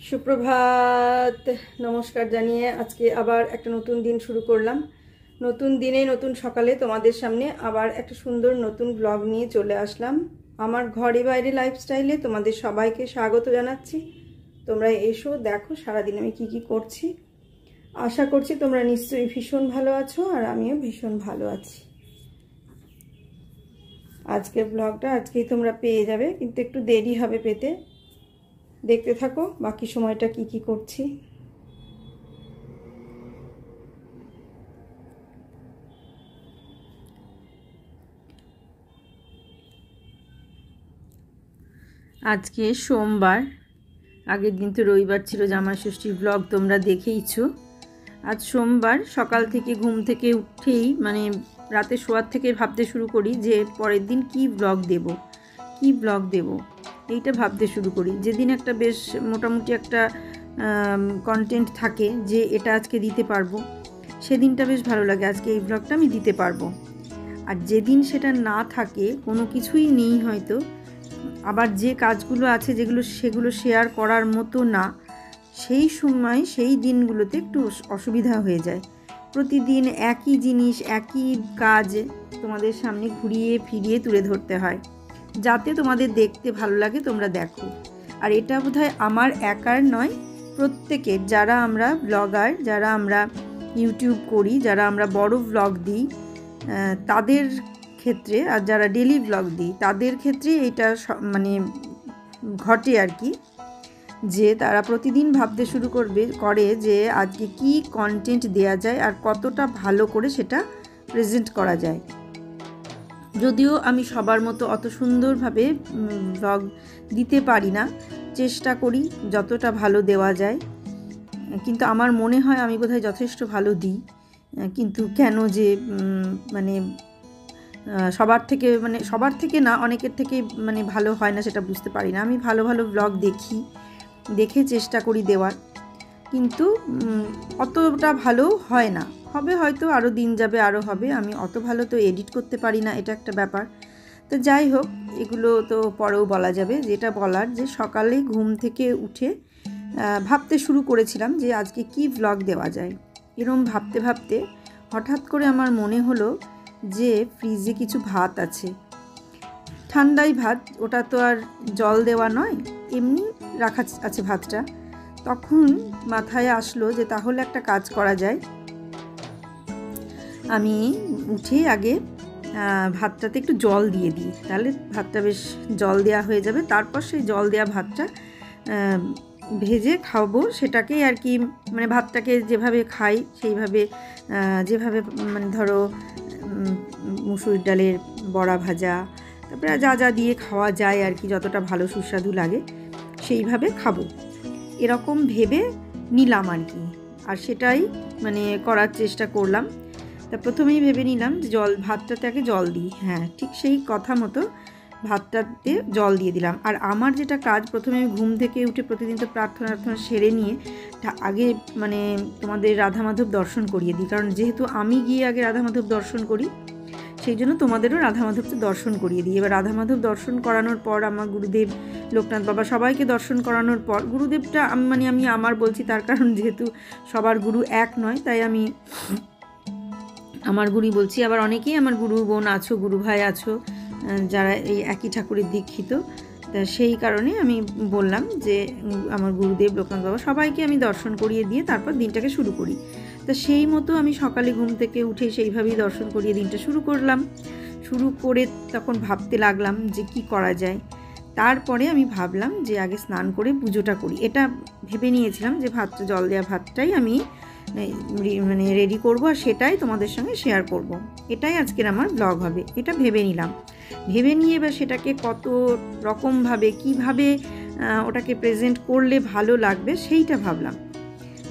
সুপ্রভাত, নমস্কার জানিয়ে আজকে আবার একটা নতুন দিন শুরু করলাম। নতুন দিনে নতুন সকালে তোমাদের সামনে আবার একটা সুন্দর নতুন ব্লগ নিয়ে চলে আসলাম। আমার ঘরে বাইরে লাইফস্টাইলে তোমাদের সবাইকে স্বাগত জানাচ্ছি। তোমরা এসো, দেখো সারাদিন আমি কি কি করছি। আশা করছি তোমরা নিশ্চয়ই ভীষণ ভালো আছো আর আমিও ভীষণ ভালো আছি। আজকের ব্লগটা আজকেই তোমরা পেয়ে যাবে, কিন্তু একটু দেরি হবে পেতে। দেখতে থাকো বাকি সময়টা কি কি করছি। আজকে সোমবার, আগের দিন তো রবিবার ছিল, জামাই ষষ্ঠীর ব্লগ তোমরা দেখেইছো। আজ সোমবার সকাল থেকে ঘুম থেকে উঠেই রাতে শোয়ার থেকে ভাবতে শুরু করি যে পরের দিন কি ব্লগ দেব এইটা ভাবতে শুরু করি। যেদিন একটা বেশ মোটামুটি একটা কন্টেন্ট থাকে যে এটা আজকে দিতে পারবো, সেদিনটা বেশ ভালো লাগে, আজকে এই ব্লগটা আমি দিতে পারবো। আর যেদিন সেটা না থাকে, কোনো কিছুই নেই হয়তো, আবার যে কাজগুলো আছে সেগুলো শেয়ার করার মতো না, সেই সময় সেই দিনগুলোতে একটু অসুবিধা হয়ে যায়। প্রতিদিন একই জিনিস একই কাজ তোমাদের সামনে ঘুরিয়ে ফিরিয়ে তুলে ধরতে হয়, যাতে তোমাদের দেখতে ভালো লাগে, তোমরা দেখো। আর এটা বোধহয় আমার একার নয়, প্রত্যেকের, যারা আমরা ব্লগার, যারা আমরা ইউটিউব করি, যারা আমরা বড় ব্লগ দিই তাদের ক্ষেত্রে, আর যারা ডেলি ব্লগ দিই তাদের ক্ষেত্রে এটা ঘটে আর কি, যে তারা প্রতিদিন ভাবতে শুরু করে যে আজকে কি কন্টেন্ট দেয়া যায় আর কতটা ভালো করে সেটা প্রেজেন্ট করা যায়। যদিও আমি সবার মতো অত সুন্দরভাবে ব্লগ দিতে পারি না, চেষ্টা করি যতটা ভালো দেওয়া যায়, কিন্তু আমার মনে হয় আমি বোধহয় যথেষ্ট ভালো দিই। কিন্তু কেন যে সবার থেকে না, অনেকের থেকে ভালো হয় না সেটা বুঝতে পারি না। আমি ভালো ভালো ব্লগ দেখে চেষ্টা করি দেওয়ার, কিন্তু অতটা ভালো হয় না। হবে হয়তো, আরও দিন যাবে আরও হবে। আমি অত ভালো তো এডিট করতে পারি না, এটা একটা ব্যাপার। তো যাই হোক, এগুলো তো পরেও বলা যাবে। যেটা বলার, যে সকালে ঘুম থেকে উঠে ভাবতে শুরু করেছিলাম যে আজকে কি ব্লগ দেওয়া যায়। এরকম ভাবতে ভাবতে হঠাৎ করে আমার মনে হলো যে ফ্রিজে কিছু ভাত আছে, ঠান্ডাই ভাত, ওটা তো আর জল দেওয়া নয়, এমনি রাখা আছে ভাতটা। তখন মাথায় আসলো যে তাহলে একটা কাজ করা যায়, আমি উঠে আগে ভাতটাতে একটু জল দিয়ে দিই, তাহলে ভাতটা বেশ জল দেওয়া হয়ে যাবে। তারপর সেই জল দেওয়া ভাতটা ভেজে খাবো, সেটাকেই আর কি, ভাতটাকে যেভাবে খাই সেইভাবে, যেভাবে ধরো মুসুর ডালের বড়া ভাজা, তারপরে যা যা দিয়ে খাওয়া যায় আর কি, যতটা ভালো সুস্বাদু লাগে সেইভাবে খাবো, এরকম ভেবে নিলাম আর কি। আর সেটাই করার চেষ্টা করলাম। তা প্রথমেই ভেবে নিলাম যে ভাতটাতে আগে জল দিই। হ্যাঁ, ঠিক সেই কথা মতো ভাতটাতে জল দিয়ে দিলাম। আর আমার যেটা কাজ, প্রথমে আমি ঘুম থেকে উঠে প্রতিদিন তো প্রার্থনা সেরে নিয়ে আগে তোমাদের রাধা মাধব দর্শন করিয়ে দিই, কারণ যেহেতু আমি গিয়ে আগে রাধা মাধব দর্শন করি, সেই জন্য তোমাদেরও রাধা মাধবকে দর্শন করিয়ে দিই। এবার রাধা মাধব দর্শন করানোর পর আমার গুরুদেব, লোকনাথ বাবা, সবাইকে দর্শন করানোর পর, গুরুদেবটা আমি আমার বলছি তার কারণ যেহেতু সবার গুরু এক নয়, তাই আমি আমার গুরুই বলছি। আবার অনেকেই আমার গুরু বোন আছো, গুরু ভাই আছো, যারা এই একই ঠাকুরের দীক্ষিত, তা সেই কারণে আমি বললাম যে আমার গুরুদেব, লোকনাথ বাবা, সবাইকে আমি দর্শন করিয়ে দিয়ে তারপর দিনটাকে শুরু করি। তা সেই মতো আমি সকালে ঘুম থেকে উঠে সেইভাবেই দর্শন করিয়ে দিনটা শুরু করলাম। শুরু করে তখন ভাবতে লাগলাম যে কি করা যায়। তারপরে আমি ভাবলাম যে আগে স্নান করে পুজোটা করি। এটা ভেবে নিয়েছিলাম যে ভাতটা, জল দেওয়া ভাতটাই আমি রেডি করব, আর সেটাই তোমাদের সঙ্গে শেয়ার করব। এটাই আজকের আমার ব্লগ হবে, এটা ভেবে নিলাম। ভেবে নিয়ে এবার সেটাকে কত রকমভাবে কীভাবে ওটাকে প্রেজেন্ট করলে ভালো লাগবে সেইটা ভাবলাম।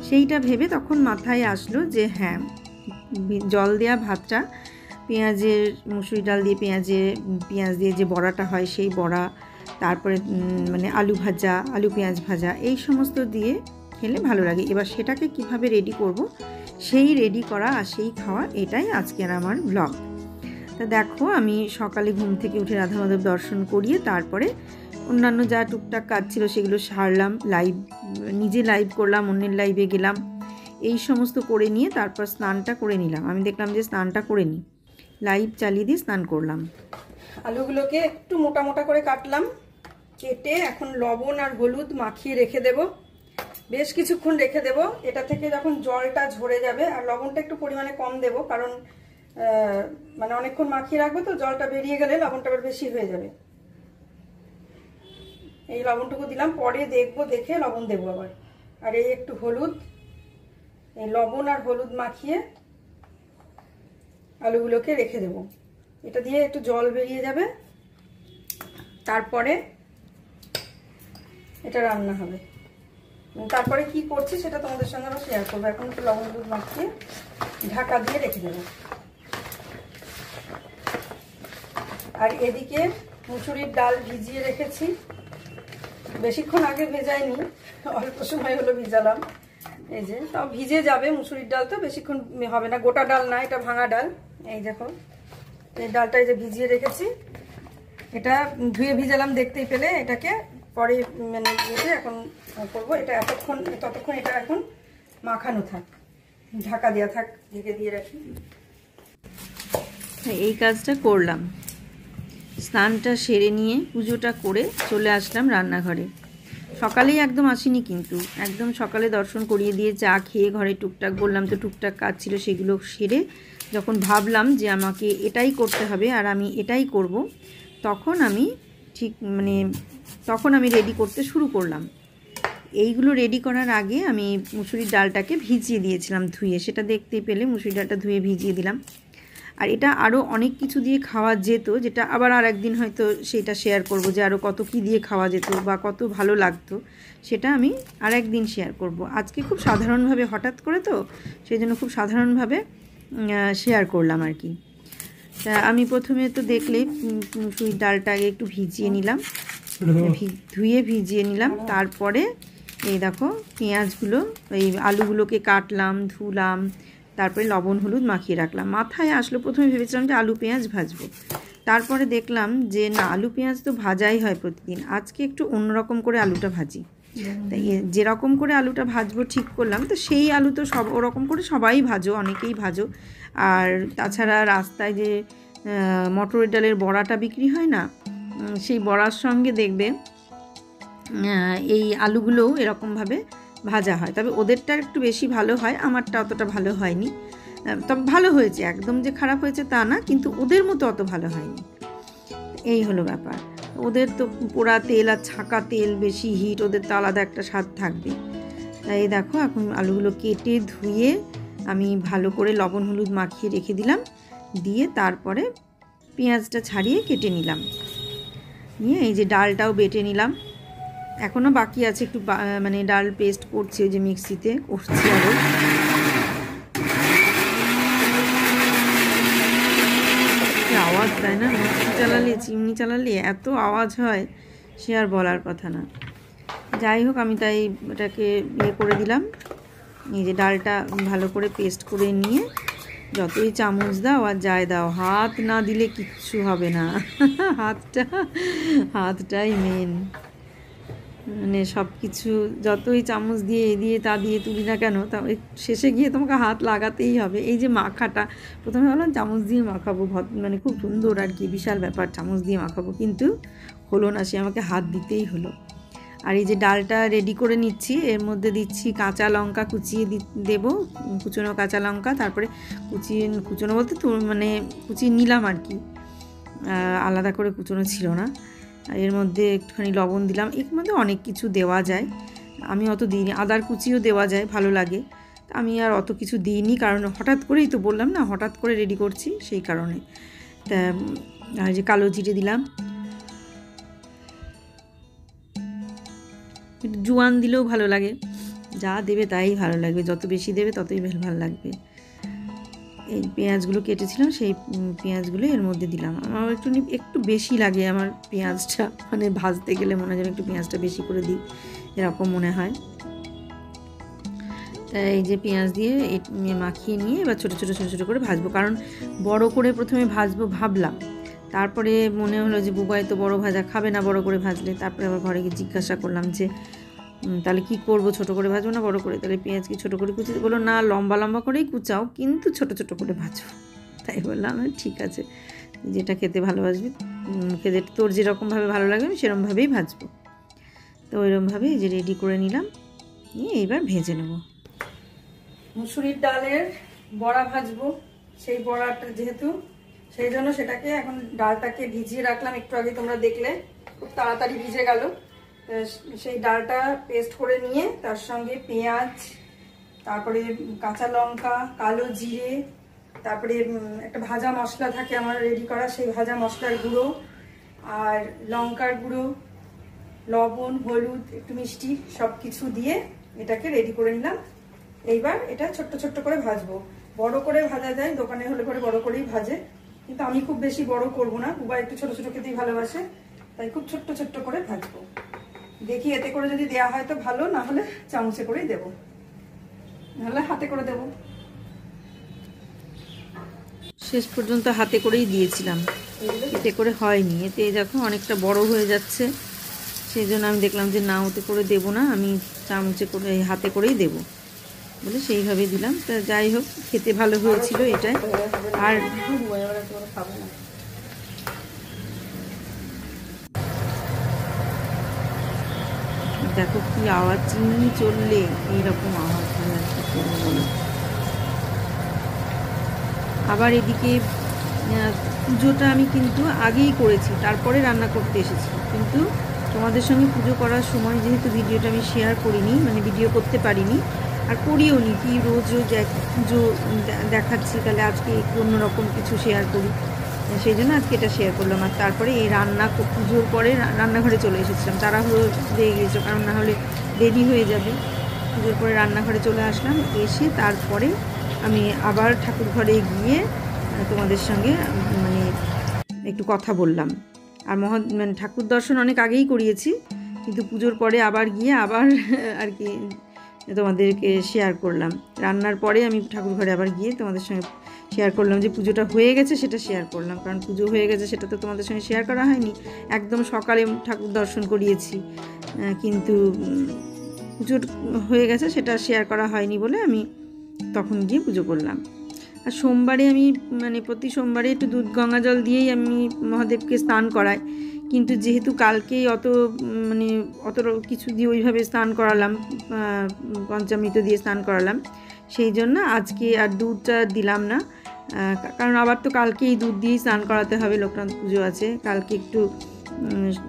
সেইটা ভেবে তখন মাথায় আসলো যে হ্যাঁ, জল দেওয়া ভাতটা, পেঁয়াজের, মুসুরি ডাল দিয়ে পেঁয়াজ দিয়ে যে বড়াটা হয় সেই বড়া, তারপরে আলু ভাজা, আলু পেঁয়াজ ভাজা, এই সমস্ত দিয়ে খেলে ভালো লাগে। এবার সেটাকে কিভাবে রেডি করব, সেই রেডি করা আর সেই খাওয়া, এটাই আজকের আমার ব্লগ। তা দেখো, আমি সকালে ঘুম থেকে উঠে রাধা মাধব দর্শন করিয়ে তারপরে অন্যান্য যা টুকটাক কাজ ছিল সেগুলো সারলাম, নিজে লাইভ করলাম, অন্যের লাইভে গেলাম, এই সমস্ত করে নিয়ে তারপর স্নানটা করে নিলাম। আমি দেখলাম যে স্নানটা করে নিই, লাইভ চালিয়ে দিয়ে স্নান করলাম। আলুগুলোকে একটু মোটা মোটা করে কাটলাম, কেটে এখন লবণ আর হলুদ মাখিয়ে রেখে দেব, বেশ কিছুক্ষণ রেখে দেব। এটা থেকে যখন জলটা ঝরে যাবে, আর লবণটা একটু পরিমাণে কম দেব, কারণ মানে অনেকক্ষণ মাখিয়ে রাখবো তো, জলটা বেরিয়ে গেলে লবণটা আবার বেশি হয়ে যাবে। এই লবণটুকু দিলাম, পরে দেখবো, দেখে লবণ দেবো আবার। আর এই একটু হলুদ, এই লবণ আর হলুদ মাখিয়ে আলুগুলোকে রেখে দেব। এটা দিয়ে একটু জল বেরিয়ে যাবে, তারপরে এটা রান্না হবে। তারপরে কি করছি সেটা তোমাদের সঙ্গে আবার শেয়ার করবো। এখন একটু লবণ হলুদ মাখিয়ে ঢাকা দিয়ে রেখে দেবো। আর এদিকে মুসুরির ডাল ভিজিয়ে রেখেছি, বেশিক্ষণ আগে ভেজাইনি, অল্প সময় হলো ভিজালাম। এই যে তাও ভিজে যাবে, মুসুরির ডাল তো বেশিক্ষণ হবে না, গোটা ডাল না, এটা ভাঙা ডাল। এই দেখো এই ডালটা এই যে ভিজিয়ে রেখেছি, এটা ধুয়ে ভিজালাম দেখতেই পেলে। এটাকে পরে মানে ভেজে এখন করবো। এটা ততক্ষণ এটা এখন মাখানো থাক, ঢাকা দেওয়া থাক, ঢেকে দিয়ে রাখি। এই কাজটা করলাম, স্নানটা সেরে নিয়ে পুজোটা করে চলে আসলাম রান্নাঘরে। সকালেই একদম আসিনি, কিন্তু একদম সকালে দর্শন করিয়ে দিয়ে চা খেয়ে ঘরে টুকটাক বললাম তো টুকটাক কাজ ছিল, সেগুলো সেরে যখন ভাবলাম যে আমাকে এটাই করতে হবে আর আমি এটাই করব, তখন আমি রেডি করতে শুরু করলাম। এইগুলো রেডি করার আগে আমি মুসুরির ডালটাকে ভিজিয়ে দিয়েছিলাম ধুয়ে, সেটা দেখতে পেলে মুসুরির ডালটা ধুয়ে ভিজিয়ে দিলাম। আর এটা আরও অনেক কিছু দিয়ে খাওয়া যেত, যেটা আবার আর একদিন হয়তো সেটা শেয়ার করব, যে আরও কত কী দিয়ে খাওয়া যেত বা কত ভালো লাগতো, সেটা আমি আর একদিন শেয়ার করব। আজকে খুব সাধারণভাবে, হঠাৎ করে তো সেই জন্য খুব সাধারণভাবে শেয়ার করলাম আর কি। তা আমি প্রথমে তো দেখলে মুসুরির ডালটা আগে একটু ভিজিয়ে নিলাম, ধুয়ে ভিজিয়ে নিলাম। তারপরে এই দেখো পেঁয়াজগুলো, এই আলুগুলোকে কাটলাম, ধুলাম, তারপরে লবণ হলুদ মাখিয়ে রাখলাম। মাথায় আসলো, প্রথমে ভেবেছিলাম যে আলু পেঁয়াজ ভাজবো, তারপরে দেখলাম যে না, আলু পেঁয়াজ তো ভাজাই হয় প্রতিদিন, আজকে একটু অন্যরকম করে আলুটা ভাজি। তাই যেরকম করে আলুটা ভাজবো ঠিক করলাম, তো সেই আলু তো ওরকম করে সবাই ভাজো, অনেকেই ভাজো। আর তাছাড়া রাস্তায় যে মটরের ডালের বড়াটা বিক্রি হয় না, সেই বড়ার সঙ্গে দেখবে এই আলুগুলোও এরকমভাবে ভাজা হয়। তবে ওদেরটা একটু বেশি ভালো হয়, আমারটা অতটা ভালো হয়নি। তবে ভালো হয়েছে, একদম যে খারাপ হয়েছে তা না, কিন্তু ওদের মতো অত ভালো হয়নি। এই হলো ব্যাপার। ওদের তো পোড়া তেল আর ছাঁকা তেল, বেশি হিট, ওদের তো আলাদা একটা স্বাদ থাকবে। তাই দেখো এখন আলুগুলো কেটে ধুয়ে আমি ভালো করে লবণ হলুদ মাখিয়ে রেখে দিলাম, দিয়ে তারপরে পেঁয়াজটা ছাড়িয়ে কেটে নিলাম, নিয়ে এই যে ডালটাও বেটে নিলাম। এখনও বাকি আছে একটু, মানে ডাল পেস্ট করছি, ওই যে মিক্সিতে করছি আরও। আওয়াজ তাই না, চিমনি চালালে এত আওয়াজ হয়, সে আর বলার কথা না। যাই হোক, আমি তাই এটাকে করে দিলাম। এই যে ডালটা ভালো করে পেস্ট করে নিয়ে যতই চামচ দাও আর যাই দাও, হাত না দিলে কিচ্ছু হবে না। হাতটাই মেন, মানে সব কিছু যতই চামচ দিয়ে এ দিয়ে তা দিয়ে তুলি না কেন, তা শেষে গিয়ে তোমাকে হাত লাগাতেই হবে। এই যে মাখাটা, প্রথমে ভাবলাম চামচ দিয়ে মাখাবো, মানে খুব সুন্দর আর কি, বিশাল ব্যাপার, চামচ দিয়ে মাখাবো, কিন্তু হলো না, সে আমাকে হাত দিতেই হলো। আর এই যে ডালটা রেডি করে নিচ্ছি, এর মধ্যে দিচ্ছি কাঁচা লঙ্কা, কুচিয়ে দেবো, কুচনো কাঁচা লঙ্কা, তারপরে কুচনো বলতে তো মানে কুচিয়ে নিলাম আর কি, আলাদা করে কুচনো ছিল না। এর মধ্যে একটুখানি লবণ দিলাম, এর মধ্যে অনেক কিছু দেওয়া যায়, আমি অত দিইনি, আদার কুচিও দেওয়া যায়, ভালো লাগে। আমি আর অত কিছু দিইনি, কারণ হঠাৎ করেই তো বললাম না, হঠাৎ করে রেডি করছি, সেই কারণে। তা যে কালো জিরে দিলাম, জোয়ান দিলেও ভালো লাগে, যা দেবে তাই ভালো লাগবে, যত বেশি দেবে ততই ভালো লাগবে। এই পেঁয়াজগুলো কেটেছিলাম, সেই পেঁয়াজগুলো এর মধ্যে দিলাম। আমার একটু বেশি লাগে আমার পেঁয়াজটা, মানে ভাজতে গেলে মনে হয় যেন একটু পেঁয়াজটা বেশি করে দিই, এরকম মনে হয়। তাই এই যে পেঁয়াজ দিয়ে মাখিয়ে নিয়ে এবার ছোটো ছোটো করে ভাজবো, কারণ বড় করে প্রথমে ভাজবো ভাবলাম, তারপরে মনে হলো যে বুবাই তো বড় ভাজা খাবে না বড় করে ভাজলে। তারপরে আবার ঘরে গিয়ে জিজ্ঞাসা করলাম যে তাহলে কি করব, ছোট করে ভাজবো না বড় করে? তাহলে পেঁয়াজ কি ছোট করে কুচিয়ে? বললো না, লম্বা লম্বা করেই কুচাও, কিন্তু ছোট ছোট করে ভাজবো। তাই বললাম ঠিক আছে, যেটা খেতে ভালোবাসবি, খেতে তোর যেরকমভাবে ভালো লাগবে আমি সেরকমভাবেই ভাজবো। তো ওইরকমভাবে এই যে রেডি করে নিলাম, নিয়ে এইবার ভেজে নেব। মুসুরির ডালের বড়া ভাজবো। সেই বড়াটা যেহেতু, সেই জন্য সেটাকে এখন ডালটাকে ভিজিয়ে রাখলাম। একটু আগে তোমরা দেখলে খুব তাড়াতাড়ি ভিজে গেল। সেই ডালটা পেস্ট করে নিয়ে তার সঙ্গে পেঁয়াজ, তারপরে কাঁচা লঙ্কা, কালো জিরে, তারপরে একটা ভাজা মশলা থাকে আমার রেডি করা, সেই ভাজা মশলার গুঁড়ো আর লঙ্কার গুঁড়ো, লবণ, হলুদ, একটু মিষ্টি সব কিছু দিয়ে এটাকে রেডি করে নিলাম। এইবার এটা ছোট্ট ছোট্ট করে ভাজবো। বড় করে ভাজা যায়, দোকানে হলে পরে বড় করেই ভাজে, কিন্তু আমি খুব বেশি বড় করবো না, বুবা একটু ছোট ছোট খেতেই ভালোবাসে, তাই খুব ছোট্ট ছোট্ট করে ভাজবো। দেখি এতে করে যদি দেওয়া হয় তো ভালো, না হলে চামচে করেই দেবো, নাহলে হাতে করে দেবো। শেষ পর্যন্ত হাতে করেই দিয়েছিলাম, এতে করে হয়নি। এতে দেখো অনেকটা বড় হয়ে যাচ্ছে, সেই জন্য আমি দেখলাম যে না, ওতে করে দেবো না, আমি চামচে করে হাতে করেই দেবো বলে সেইভাবে দিলাম। তা যাই হোক, খেতে ভালো হয়েছিল এটাই। আর দেখো কি আওয়াজ, চিনি চললে এইরকম আওয়াজ হয় আর কি করবো বলো। আবার এদিকে পুজোটা আমি কিন্তু আগেই করেছি, তারপরে রান্না করতে এসেছি, কিন্তু তোমাদের সঙ্গে পুজো করার সময় যেহেতু ভিডিওটা আমি শেয়ার করিনি, মানে ভিডিও করতে পারিনি, আর করিও নি, কি রোজ রোজ এক পুজো দেখাচ্ছি, তাহলে আজকে একটু অন্যরকম কিছু শেয়ার করি, সেই জন্য আজকে এটা শেয়ার করলাম। আর তারপরে এই পুজোর পরে রান্নাঘরে চলে এসেছিলাম, তাড়াহুড়ো হয়ে গিয়েছিল, কারণ না হলে দেরি হয়ে যাবে। পুজোর পরে রান্নাঘরে চলে আসলাম, এসে তারপরে আমি আবার ঠাকুর ঘরে গিয়ে তোমাদের সঙ্গে মানে একটু কথা বললাম। আর মানে ঠাকুর দর্শন অনেক আগেই করিয়েছি, কিন্তু পুজোর পরে আবার গিয়ে আবার আর কি তোমাদেরকে শেয়ার করলাম। রান্নার পরে আমি ঠাকুর ঘরে আবার গিয়ে তোমাদের সঙ্গে শেয়ার করলাম যে পুজোটা হয়ে গেছে, সেটা শেয়ার করলাম, কারণ পুজো হয়ে গেছে সেটা তো তোমাদের সঙ্গে শেয়ার করা হয়নি। একদম সকালে ঠাকুর দর্শন করিয়েছি, কিন্তু পুজোর হয়ে গেছে সেটা শেয়ার করা হয়নি বলে আমি তখন গিয়ে পুজো করলাম। আর সোমবারে আমি মানে প্রতি সোমবারে একটু দুধ গঙ্গা জল দিয়েই আমি মহাদেবকে স্নান করাই, কিন্তু যেহেতু কালকেই মানে অত কিছু দিয়ে ওইভাবে স্নান করালাম, পঞ্চামৃত দিয়ে স্নান করালাম, সেই জন্য আজকে আর দুধটা দিলাম না, কারণ আবার তো কালকেই দুধ দিয়েই স্নান করাতে হবে, লোকনাথ পুজো আছে কালকে, একটু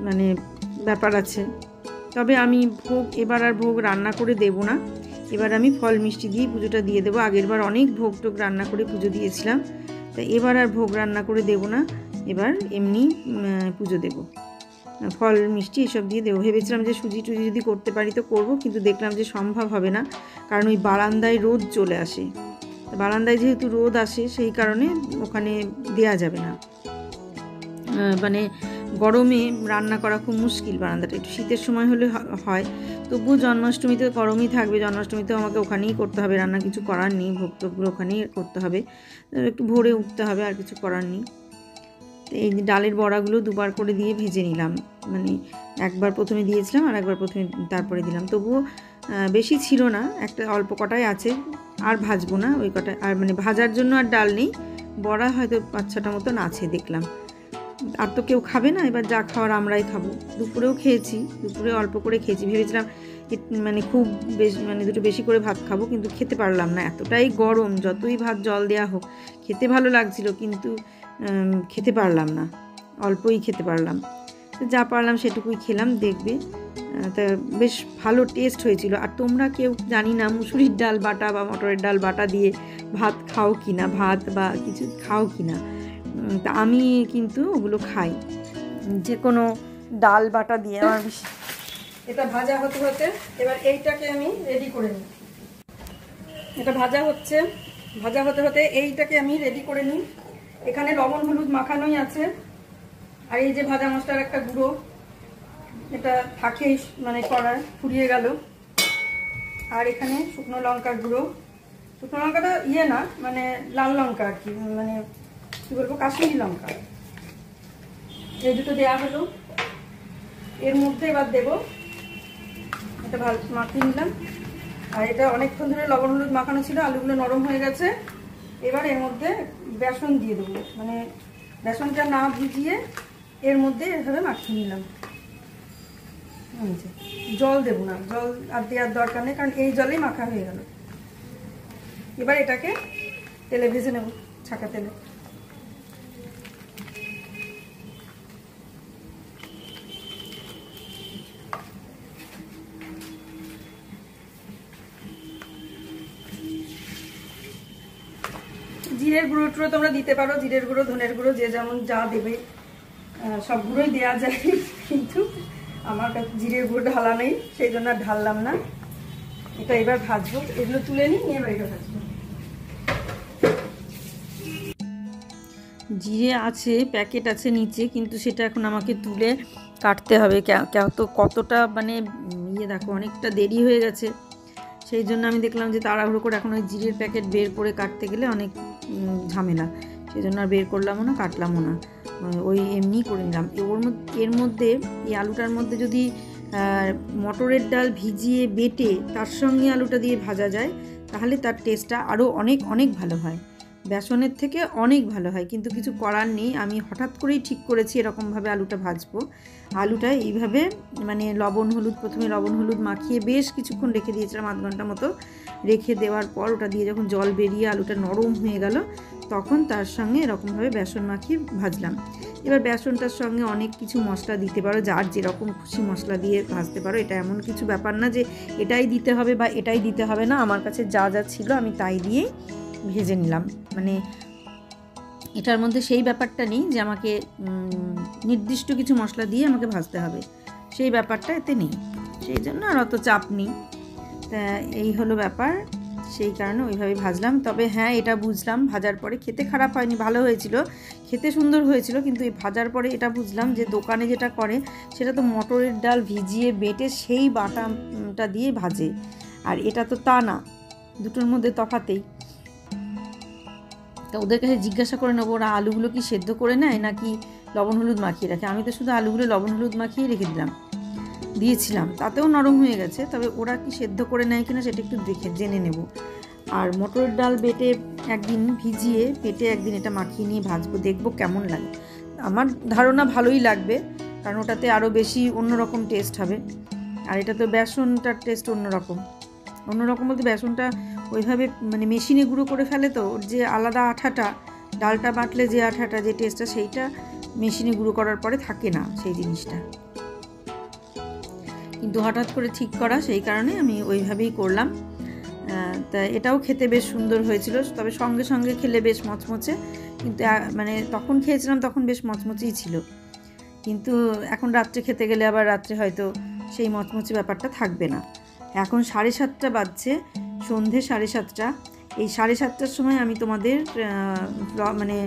মানে ব্যাপার আছে। তবে আমি এবার আর ভোগ রান্না করে দেব না, এবার আমি ফল মিষ্টি দিয়ে পুজোটা দিয়ে দেবো। আগেরবার অনেক ভোগ টোগ রান্না করে পুজো দিয়েছিলাম, তাই এবার আর ভোগ রান্না করে দেব না, এবার এমনি পুজো দেব, ফল মিষ্টি এসব দিয়ে দেবো। ভেবেছিলাম যে সুজি টুজি যদি করতে পারি তো করব, কিন্তু দেখলাম যে সম্ভব হবে না, কারণ ওই বারান্দায় রোদ চলে আসে, বারান্দায় যেহেতু রোদ আসে সেই কারণে ওখানে দেয়া যাবে না, মানে গরমে রান্না করা খুব মুশকিল। বারান্দাটা একটু শীতের সময় হলে হয়, তবুও জন্মাষ্টমীতে গরমই থাকবে, জন্মাষ্টমীতেও আমাকে ওখানেই করতে হবে রান্না, কিছু করার নেই, ভোগ টোগগুলো ওখানেই করতে হবে, একটু ভোরে উঠতে হবে, আর কিছু করার নেই। তো এই ডালের বড়াগুলো দুবার করে দিয়ে ভেজে নিলাম, মানে একবার প্রথমে দিয়েছিলাম আর একবার প্রথমে তারপরে দিলাম, তবুও বেশি ছিল না, একটা অল্প কটাই আছে, আর ভাজবো না ওই কটায়, আর মানে ভাজার জন্য আর ডাল নেই, বড়া হয়তো 5-6টা মতন আছে দেখলাম, আর তো কেউ খাবে না, এবার যা খাওয়ার আমরাই খাবো। দুপুরেও খেয়েছি, দুপুরে অল্প করে খেয়েছি, ভেবেছিলাম মানে খুব বেশি, মানে দুটো বেশি করে ভাত খাবো, কিন্তু খেতে পারলাম না, এতটাই গরম, যতই ভাত জল দেওয়া হোক খেতে ভালো লাগছিল, কিন্তু খেতে পারলাম না, অল্পই খেতে পারলাম, যা পারলাম সেটুকুই খেলাম। দেখবে তা বেশ ভালো টেস্ট হয়েছিল। আর তোমরা কেউ জানি না মুসুরির ডাল বাটা বা মটরের ডাল বাটা দিয়ে ভাত খাও কি না, ভাত বা কিছু খাও কি না, তা আমি কিন্তু ওগুলো খাই, যে কোনো ডাল বাটা দিয়ে আমার বেশি। এটা ভাজা হতে হতে এবার এইটাকে আমি রেডি করে নিই, এটা ভাজা হতে হতে এইটাকে আমি রেডি করে নিই। এখানে লবণ হলুদ মাখানোই আছে, আর এই যে ভাজা মশলার একটা গুঁড়ো, এটা থাকেই মানে কড়ায় ফুরিয়ে গেল, আর এখানে শুকনো লঙ্কার গুঁড়ো, শুকনো লঙ্কাটা না মানে লাল লঙ্কা আর কি, মানে কি বলবো, কাশ্মীরি লঙ্কা, এই দুটো দেওয়া হলো, এর মধ্যে এবার দেবো, এটা ভালো মাখিয়ে নিলাম। আর এটা অনেকক্ষণ ধরে লবণ হলুদ মাখানো ছিল, আলুগুলো নরম হয়ে গেছে। এবার এর মধ্যে বেসন দিয়ে দেবো, মানে বেসনটা না ভিজিয়ে এর মধ্যে এভাবে মাখিয়ে নিলাম। জল দেবো না, জল আর দেওয়ার দরকার নেই, কারণ এই জলেই মাখা হয়ে গেল। এবার এটাকে তেলে ভেজে নেব, ছাকা তেলে। জিরের গুঁড়ো টুড়ো তোমরা দিতে পারো, জিরের গুঁড়ো ধনের গুঁড়ো যে যেমন যা দেবে, সব গুঁড়োই দেওয়া যায়, কিন্তু আমার কাছে জিরের গুঁড়ো ঢালা নেই, সেই জন্য আর ঢাললাম না। এটা এবার ভাজবো, এগুলো তুলে নিই, এবার এটা ভাজবো। জিরে আছে, প্যাকেট আছে নিচে, কিন্তু সেটা এখন আমাকে তুলে কাটতে হবে। কতটা মানে দেখো অনেকটা দেরি হয়ে গেছে, সেই জন্য আমি দেখলাম যে তাড়াহুড়ো করে এখন ওই জিরের প্যাকেট বের করে কাটতে গেলে অনেক ঝামেলা, সেই জন্য আর বের করলামও না, কাটলামও না, ওই এমনি করে নিলাম। এর মধ্যে এই আলুটার মধ্যে যদি মটরের ডাল ভিজিয়ে বেটে তার সঙ্গে আলুটা দিয়ে ভাজা যায়, তাহলে তার টেস্টটা আরও অনেক অনেক ভালো হয়, বেসনের থেকে অনেক ভালো হয়। কিন্তু কিছু করার নেই, আমি হঠাৎ করেই ঠিক করেছি এরকমভাবে আলুটা ভাজবো। আলুটা এইভাবে মানে প্রথমে লবণ হলুদ মাখিয়ে বেশ কিছুক্ষণ রেখে দিয়েছিলাম, আধ ঘন্টা মতো রেখে দেওয়ার পর ওটা দিয়ে যখন জল বেরিয়ে আলুটা নরম হয়ে গেল, তখন তার সঙ্গে এরকমভাবে বেসন মাখিয়ে ভাজলাম। এবার বেসনটার সঙ্গে অনেক কিছু মশলা দিতে পারো, যার যেরকম খুশি মশলা দিয়ে ভাজতে পারো। এটা এমন কিছু ব্যাপার না যে এটাই দিতে হবে বা এটাই দিতে হবে না, আমার কাছে যা যা ছিল আমি তাই দিয়েই ভেজে নিলাম। মানে এটার মধ্যে সেই ব্যাপারটা নেই যে আমাকে নির্দিষ্ট কিছু মশলা দিয়ে আমাকে ভাজতে হবে, সেই ব্যাপারটা এতে নেই, সেই জন্য আর অত চাপ নেই। তা এই হলো ব্যাপার, সেই কারণে ওইভাবেই ভাজলাম। তবে হ্যাঁ, এটা বুঝলাম ভাজার পরে খেতে খারাপ হয়নি, ভালো হয়েছিল, খেতে সুন্দর হয়েছিল, কিন্তু এই ভাজার পরে এটা বুঝলাম যে দোকানে যেটা করে সেটা তো মটরের ডাল ভিজিয়ে বেটে সেই বাটাটা দিয়ে ভাজে, আর এটা তো তা না, দুটোর মধ্যে তফাতেই। তা ওদের কাছে জিজ্ঞাসা করে নেবো ওরা আলুগুলো কি সেদ্ধ করে নেয় নাকি লবণ হলুদ মাখিয়ে রাখে। আমি তো শুধু আলুগুলো লবণ হলুদ মাখিয়ে রেখে দিয়েছিলাম, তাতেও নরম হয়ে গেছে। তবে ওরা কি সেদ্ধ করে নেয় কিনা সেটা একটু জেনে নেব। আর মটরের ডাল বেটে একদিন ভিজিয়ে বেটে একদিন এটা মাখিয়ে নিয়ে ভাজবো, দেখবো কেমন লাগে। আমার ধারণা ভালোই লাগবে, কারণ ওটাতে আরও বেশি অন্যরকম টেস্ট হবে। আর এটা তো বেসনটার টেস্ট অন্যরকম বলতে বেসনটা ওইভাবে মানে মেশিনে গুঁড়ো করে ফেলে, তো ওর যে আলাদা আঠাটা, ডালটা বাটলে যে আঠাটা, যে টেস্টটা, সেইটা মেশিনে গুঁড়ো করার পরে থাকে না সেই জিনিসটা। কিন্তু হঠাৎ করে ঠিক করা, সেই কারণে আমি ওইভাবেই করলাম। তা এটাও খেতে বেশ সুন্দর হয়েছিল, তবে সঙ্গে সঙ্গে খেলে বেশ মচমচে, কিন্তু মানে তখন খেয়েছিলাম তখন বেশ মচমচেই ছিল, কিন্তু এখন রাত্রে খেতে গেলে আবার রাত্রে হয়তো সেই মচমচে ব্যাপারটা থাকবে না। এখন 7:30 বাজছে, সন্ধে 7:30। এই 7:30টার সময় আমি তোমাদের মানে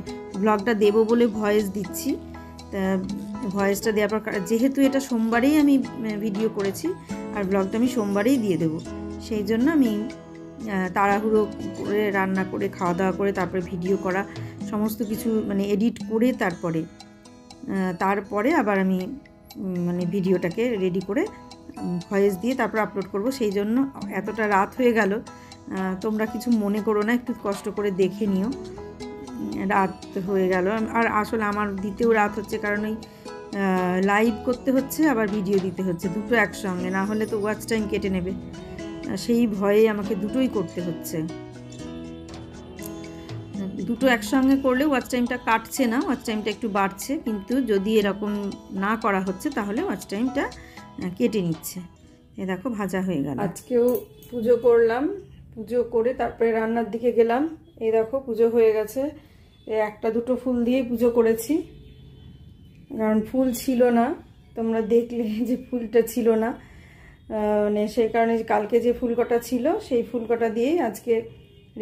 ব্লগটা দেবো বলে ভয়েস দিচ্ছি। তা ভয়েসটা দেওয়ার পর, যেহেতু এটা সোমবারেই আমি ভিডিও করেছি আর ব্লগটা আমি সোমবারেই দিয়ে দেবো, সেই জন্য আমি তাড়াহুড়ো করে রান্না করে খাওয়া দাওয়া করে তারপরে ভিডিও করা, সমস্ত কিছু মানে এডিট করে তারপরে আবার আমি মানে ভিডিওটাকে রেডি করে ভয়েস দিয়ে তারপর আপলোড করব, সেই জন্য এতটা রাত হয়ে গেল। তোমরা কিছু মনে করো না, একটু কষ্ট করে দেখে নিও, রাত হয়ে গেল। আর আসলে আমার দিতেও রাত হচ্ছে, কারণ ওই লাইভ করতে হচ্ছে আবার ভিডিও দিতে হচ্ছে, দুটো একসঙ্গে, না হলে তো ওয়াচ টাইম কেটে নেবে, সেই ভয়ে আমাকে দুটোই করতে হচ্ছে। দুটো একসঙ্গে করলে ওয়াচ টাইমটা কাটছে না, ওয়াচ টাইমটা একটু বাড়ছে, কিন্তু যদি এরকম না করা হচ্ছে তাহলে ওয়াচ টাইমটা কেটে নিচ্ছে। এ দেখো ভাজা হয়ে গেল। আজকেও পুজো করলাম, পুজো করে তারপরে রান্নার দিকে গেলাম। এই দেখো পুজো হয়ে গেছে, একটা দুটো ফুল দিয়েই পুজো করেছি, কারণ ফুল ছিল না, তোমরা দেখলে যে ফুলটা ছিল না, মানে সেই কারণে কালকে যে ফুল কটা ছিল সেই ফুল কটা দিয়েই আজকে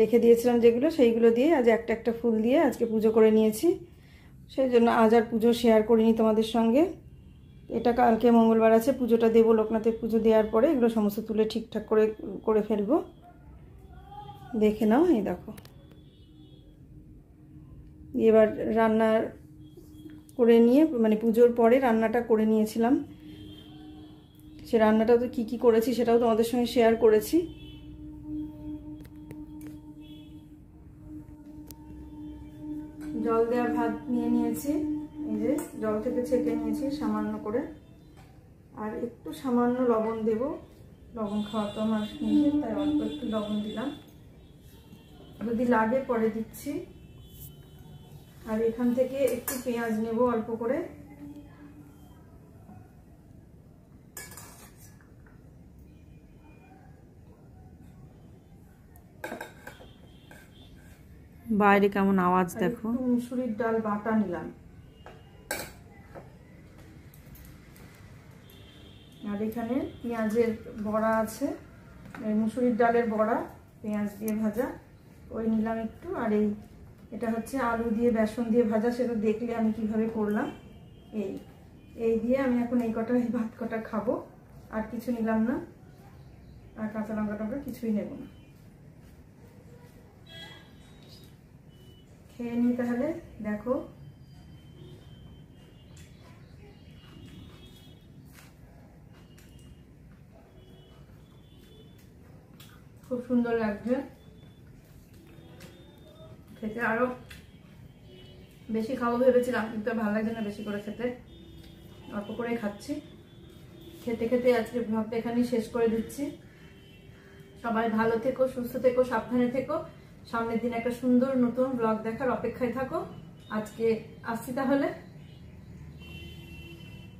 রেখে দিয়েছিলাম, যেগুলো সেইগুলো দিয়ে আজ একটা একটা ফুল দিয়ে আজকে পুজো করে নিয়েছি। সেই জন্য আজ আর পুজো শেয়ার করিনি তোমাদের সঙ্গে। এটা কালকে মঙ্গলবার আছে, পুজোটা দেবো, লোকনাথের পুজো দেওয়ার পরে এগুলো সমস্ত তুলে ঠিকঠাক করে ফেলবো। দেখে নাও, এই দেখো এবার রান্নার করে নিয়ে মানে পুজোর পরে রান্নাটা করে নিয়েছিলাম। সে রান্নাটা তো কী কী করেছি সেটাও তোমাদের সঙ্গে শেয়ার করেছি। জল দেওয়া ভাত নিয়ে নিয়েছি, এই যে জল থেকে ছেঁকে নিয়েছি সামান্য করে, আর একটু সামান্য লবণ দেব। লবণ খাওয়া তো আমার নিষেধ, তাই অল্প একটু লবণ দিলাম, যদি লাগে পরে দিচ্ছি। আর এখান থেকে একটু পেঁয়াজ নেব অল্প করে, বাইরে কেমন আওয়াজ দেখো। মুসুরির ডাল বাটা নিলাম, আর এখানে পেঁয়াজের বড়া আছে, মুসুরির ডালের বড়া পেঁয়াজ দিয়ে ভাজা ওই নিলাম একটু। আর এটা হচ্ছে আলু দিয়ে বেসন দিয়ে ভাজা, সেটা দেখলে আমি কিভাবে করলাম। এই দিয়ে আমি এখন এই কটা ভাত কটা খাবো, আর কিছু নিলাম না, আর কাঁচা লঙ্কা টঙ্কা কিছুই নেব না। খেয়ে নিই তাহলে, দেখো খুব সুন্দর লাগছে খেতে। আরো বেশি খাবো ভেবেছিলাম, কিন্তু ভালো লাগছে না বেশি করে খেতে, অল্প করেই খাচ্ছি। খেতে খেতে আজকে ব্লগটা এখানেই শেষ করে দিচ্ছি। সবাই ভালো থেকো, সুস্থ থেকো, সাবধানে থেকো। সামনের দিন একটা সুন্দর নতুন ব্লগ দেখার অপেক্ষায় থাকো। আজকে আসছি তাহলে।